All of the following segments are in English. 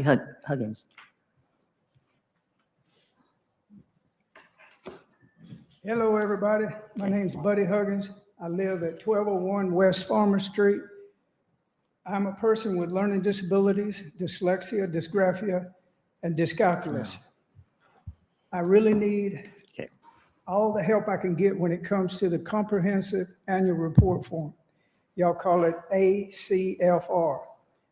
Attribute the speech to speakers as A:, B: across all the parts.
A: Huggins.
B: Hello, everybody. My name's Buddy Huggins. I live at 1201 West Farmer Street. I'm a person with learning disabilities, dyslexia, dysgraphia, and dyscalculia. I really need all the help I can get when it comes to the comprehensive annual report form. Y'all call it ACFR.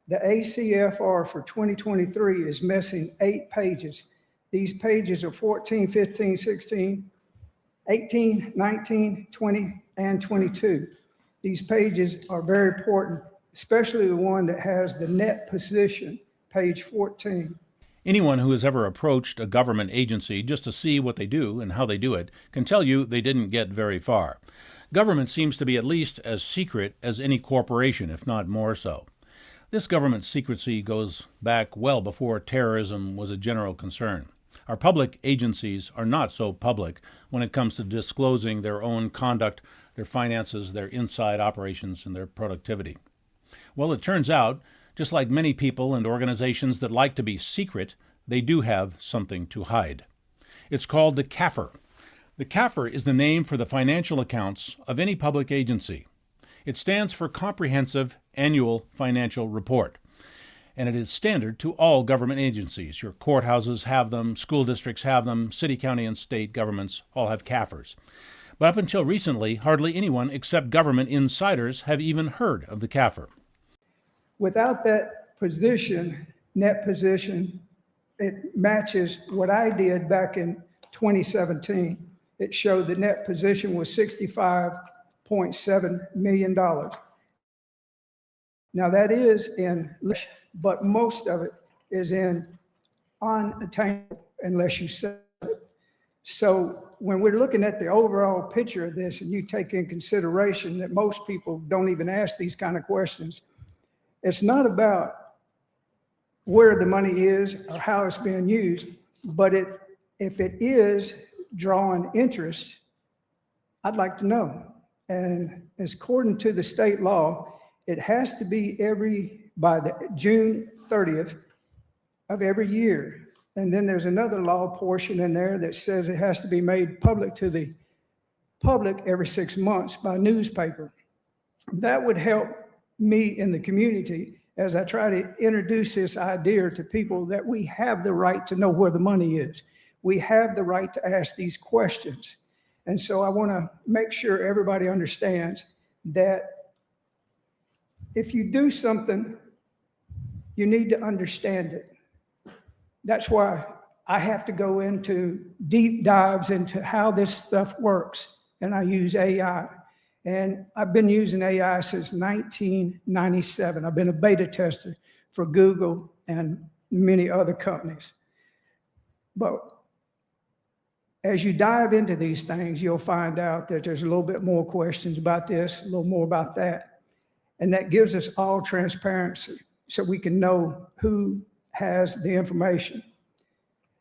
B: The ACFR for 2023 is missing 8 pages. These pages are 14, 15, 16, 18, 19, 20, and 22. These pages are very important, especially the one that has the net position, page 14.
C: Anyone who has ever approached a government agency just to see what they do and how they do it can tell you they didn't get very far. Government seems to be at least as secret as any corporation, if not more so. This government secrecy goes back well before terrorism was a general concern. Our public agencies are not so public when it comes to disclosing their own conduct, their finances, their inside operations, and their productivity. Well, it turns out, just like many people and organizations that like to be secret, they do have something to hide. It's called the CAFR. The CAFR is the name for the financial accounts of any public agency. It stands for Comprehensive Annual Financial Report, and it is standard to all government agencies. Your courthouses have them, school districts have them, city, county, and state governments all have CAFRs. But up until recently, hardly anyone except government insiders have even heard of the CAFR.
B: Without that position, net position, it matches what I did back in 2017. It showed the net position was $65.7 million. Now that is in, but most of it is in unattainable unless you sell it. So when we're looking at the overall picture of this and you take in consideration that most people don't even ask these kind of questions, it's not about where the money is or how it's being used, but if it is drawing interest, I'd like to know. And according to the state law, it has to be by the June 30th of every year. And then there's another law portion in there that says it has to be made public to the public every 6 months by newspaper. That would help me in the community as I try to introduce this idea to people that we have the right to know where the money is. We have the right to ask these questions. And so I want to make sure everybody understands that if you do something, you need to understand it. That's why I have to go into deep dives into how this stuff works. And I use AI. And I've been using AI since 1997. I've been a beta tester for Google and many other companies. But as you dive into these things, you'll find out that there's a little bit more questions about this, a little more about that. And that gives us all transparency so we can know who has the information.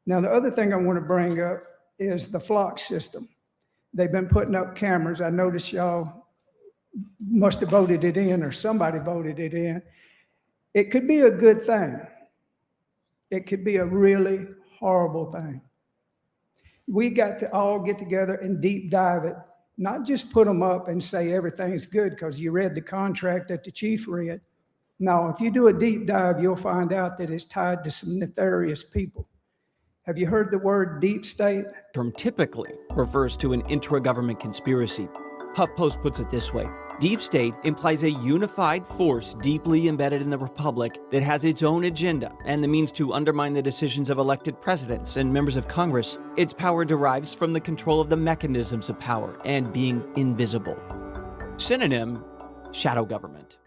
B: Now, the other thing I want to bring up is the flock system. They've been putting up cameras. I noticed y'all must have voted it in or somebody voted it in. It could be a good thing. It could be a really horrible thing. We got to all get together and deep dive it, not just put them up and say everything's good because you read the contract that the chief read. No, if you do a deep dive, you'll find out that it's tied to some nefarious people. Have you heard the word deep state?
D: Term typically refers to an intra-government conspiracy. HuffPost puts it this way. Deep state implies a unified force deeply embedded in the republic that has its own agenda and the means to undermine the decisions of elected presidents and members of Congress. Its power derives from the control of the mechanisms of power and being invisible. Synonym, shadow government.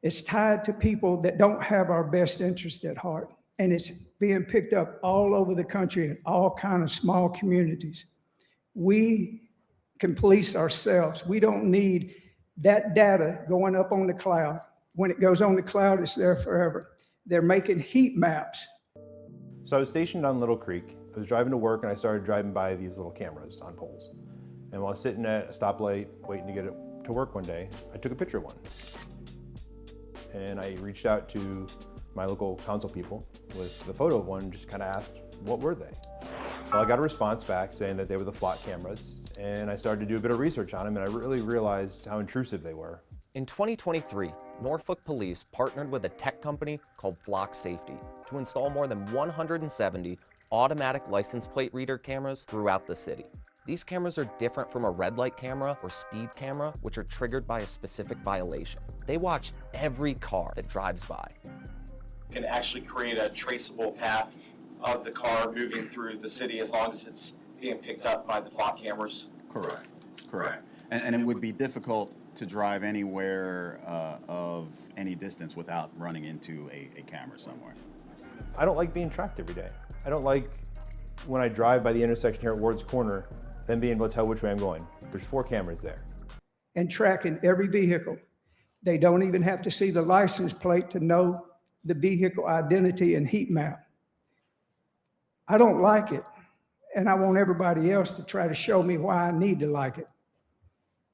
B: It's tied to people that don't have our best interest at heart. And it's being picked up all over the country in all kinds of small communities. We can police ourselves. We don't need that data going up on the cloud. When it goes on the cloud, it's there forever. They're making heat maps.
E: So I was stationed on Little Creek. I was driving to work and I started driving by these little cameras on poles. And while I was sitting at a stoplight waiting to get it to work one day, I took a picture of one. And I reached out to my local council people with the photo of one and just kind of asked, what were they? Well, I got a response back saying that they were the flock cameras, and I started to do a bit of research on them, and I really realized how intrusive they were.
A: In 2023, Norfolk Police partnered with a tech company called Flock Safety to install more than 170 automatic license plate reader cameras throughout the city. These cameras are different from a red light camera or speed camera, which are triggered by a specific violation. They watch every car that drives by.
F: Can actually create a traceable path of the car moving through the city as long as it's being picked up by the flock cameras.
G: Correct, correct. And it would be difficult to drive anywhere of any distance without running into a camera somewhere.
E: I don't like being tracked every day. I don't like when I drive by the intersection here at Ward's Corner, then being able to tell which way I'm going. There's 4 cameras there.
B: And tracking every vehicle. They don't even have to see the license plate to know the vehicle identity and heat map. I don't like it, and I want everybody else to try to show me why I need to like it.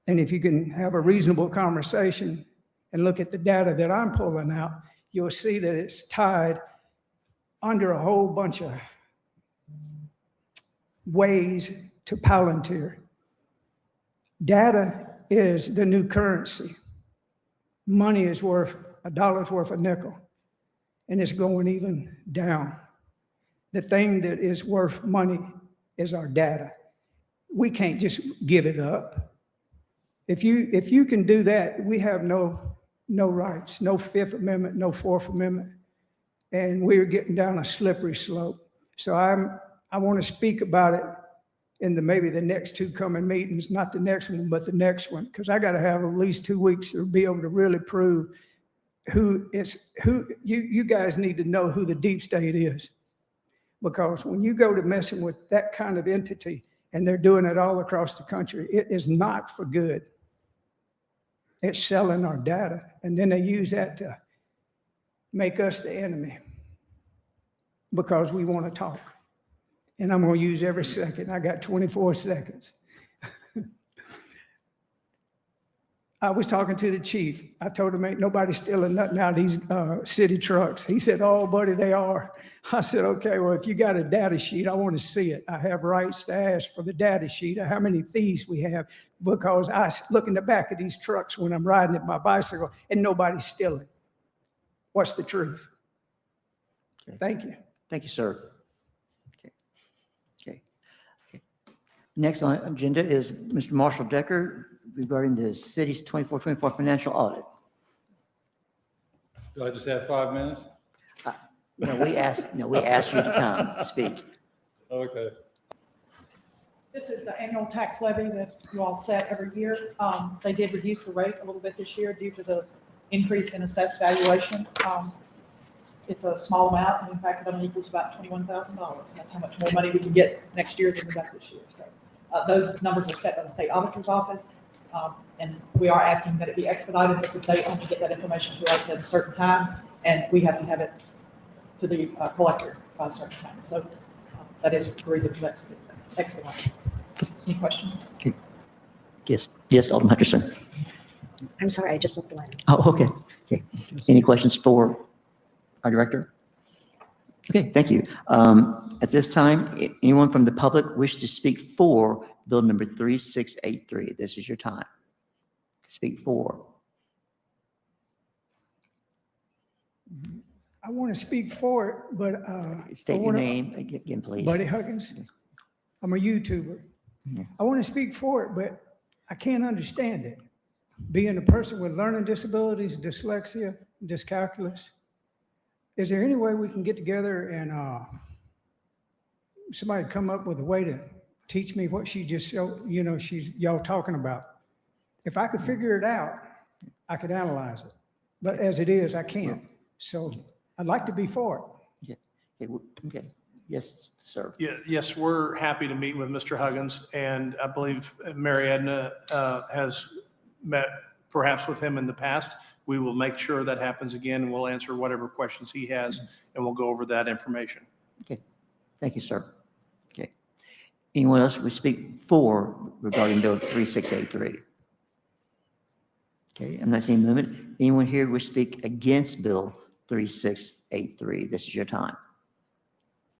B: And if you can have a reasonable conversation and look at the data that I'm pulling out, you'll see that it's tied under a whole bunch of ways to Palantir. Data is the new currency. Money is worth $1 worth a nickel, and it's going even down. The thing that is worth money is our data. We can't just give it up. If you can do that, we have no rights, no Fifth Amendment, no Fourth Amendment, and we're getting down a slippery slope. So I want to speak about it in maybe the next 2 coming meetings, not the next one, but the next one, because I got to have at least 2 weeks to be able to really prove who you guys need to know who the deep state is. Because when you go to messing with that kind of entity, and they're doing it all across the country, it is not for good. It's selling our data, and then they use that to make us the enemy because we want to talk. And I'm going to use every second. I got 24 seconds. I was talking to the chief. I told him, ain't nobody stealing nothing out of these city trucks. He said, oh, buddy, they are. I said, okay, well, if you got a data sheet, I want to see it. I have rights to ask for the data sheet of how many thieves we have, because I look in the back of these trucks when I'm riding my bicycle and nobody's stealing. What's the truth?
H: Okay.
B: Thank you.
H: Thank you, sir. Okay. Next on the agenda is Mr. Marshall Decker regarding the city's 24 financial audit.
I: Do I just have 5 minutes?
H: No, we asked you to come speak.
I: Okay.
J: This is the annual tax levy that you all set every year. They did reduce the rate a little bit this year due to the increase in assessed valuation. It's a small amount, and in fact, it only equals about $21,000. That's how much more money we can get next year than we got this year. So those numbers are set by the state auditor's office, and we are asking that it be expedited because they only get that information to us at a certain time, and we have to have it to the collector by a certain time. So that is the reason for that expedited. Any questions?
H: Okay. Yes, Alderman Hutcherson.
K: I'm sorry, I just left the line.
H: Oh, okay. Any questions for our director? Okay, thank you. At this time, anyone from the public wish to speak for bill number 3683? This is your time to speak for.
B: I want to speak for it, but
H: State your name again, please.
B: Buddy Huggins. I'm a YouTuber. I want to speak for it, but I can't understand it. Being a person with learning disabilities, dyslexia, dyscalculia, is there any way we can get together and somebody come up with a way to teach me what she just showed, y'all talking about? If I could figure it out, I could analyze it. But as it is, I can't. So I'd like to be for it.
H: Okay. Yes, sir.
L: Yes, we're happy to meet with Mr. Huggins, and I believe Mary Edna has met perhaps with him in the past. We will make sure that happens again, and we'll answer whatever questions he has, and we'll go over that information.
H: Okay. Thank you, sir. Okay. Anyone else would speak for regarding bill 3683? Okay, I'm not seeing movement. Anyone here would speak against bill 3683. This is your time.